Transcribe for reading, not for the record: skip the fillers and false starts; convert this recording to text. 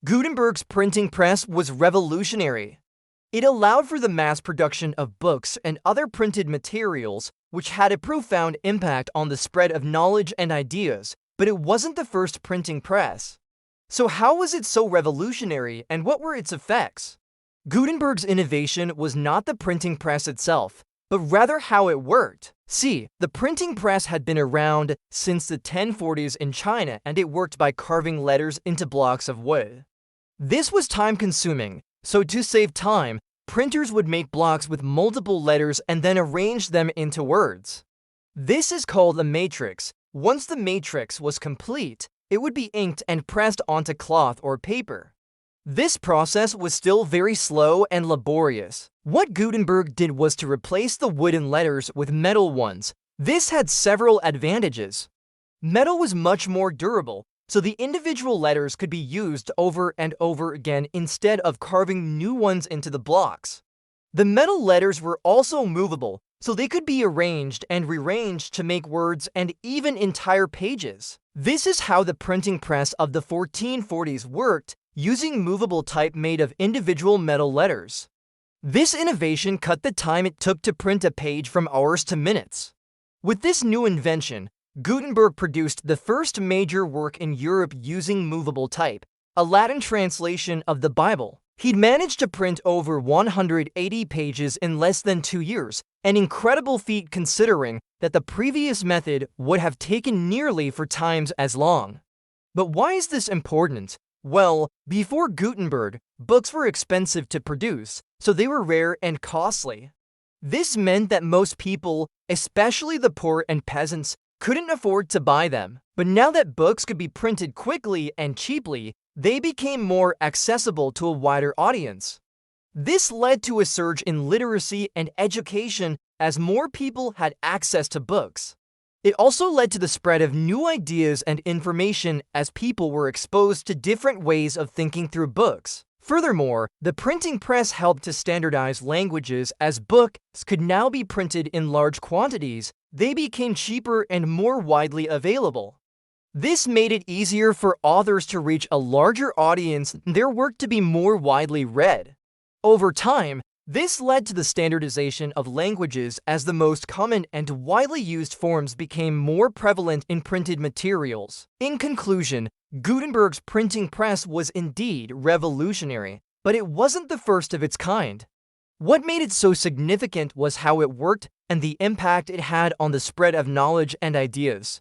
Gutenberg's printing press was revolutionary. It allowed for the mass production of books and other printed materials, which had a profound impact on the spread of knowledge and ideas, but it wasn't the first printing press. So how was it so revolutionary, and what were its effects? Gutenberg's innovation was not the printing press itself, but rather how it worked. See, the printing press had been around since the 1040s in China, and it worked by carving letters into blocks of wood. This was time-consuming, so to save time, printers would make blocks with multiple letters and then arrange them into words. This is called a matrix. Once the matrix was complete, it would be inked and pressed onto cloth or paper. This process was still very slow and laborious. What Gutenberg did was to replace the wooden letters with metal ones. This had several advantages. Metal was much more durable, so the individual letters could be used over and over again instead of carving new ones into the blocks. The metal letters were also movable, so they could be arranged and rearranged to make words and even entire pages. This is how the printing press of the 1440s worked, using movable type made of individual metal letters. This innovation cut the time it took to print a page from hours to minutes. With this new invention, Gutenberg produced the first major work in Europe using movable type, a Latin translation of the Bible. He'd managed to print over 180 pages in less than 2 years, an incredible feat considering that the previous method would have taken nearly 4 times as long. But why is this important? Well, before Gutenberg, books were expensive to produce, so they were rare and costly. This meant that most people, especially the poor and peasants, couldn't afford to buy them. But now that books could be printed quickly and cheaply, they became more accessible to a wider audience. This led to a surge in literacy and education as more people had access to books. It also led to the spread of new ideas and information as people were exposed to different ways of thinking through books. Furthermore, the printing press helped to standardize languages as books could now be printed in large quantities. They became cheaper and more widely available. This made it easier for authors to reach a larger audience and their work to be more widely read. Over time, this led to the standardization of languages as the most common and widely used forms became more prevalent in printed materials. In conclusion, Gutenberg's printing press was indeed revolutionary, but it wasn't the first of its kind. What made it so significant was how it worked and the impact it had on the spread of knowledge and ideas.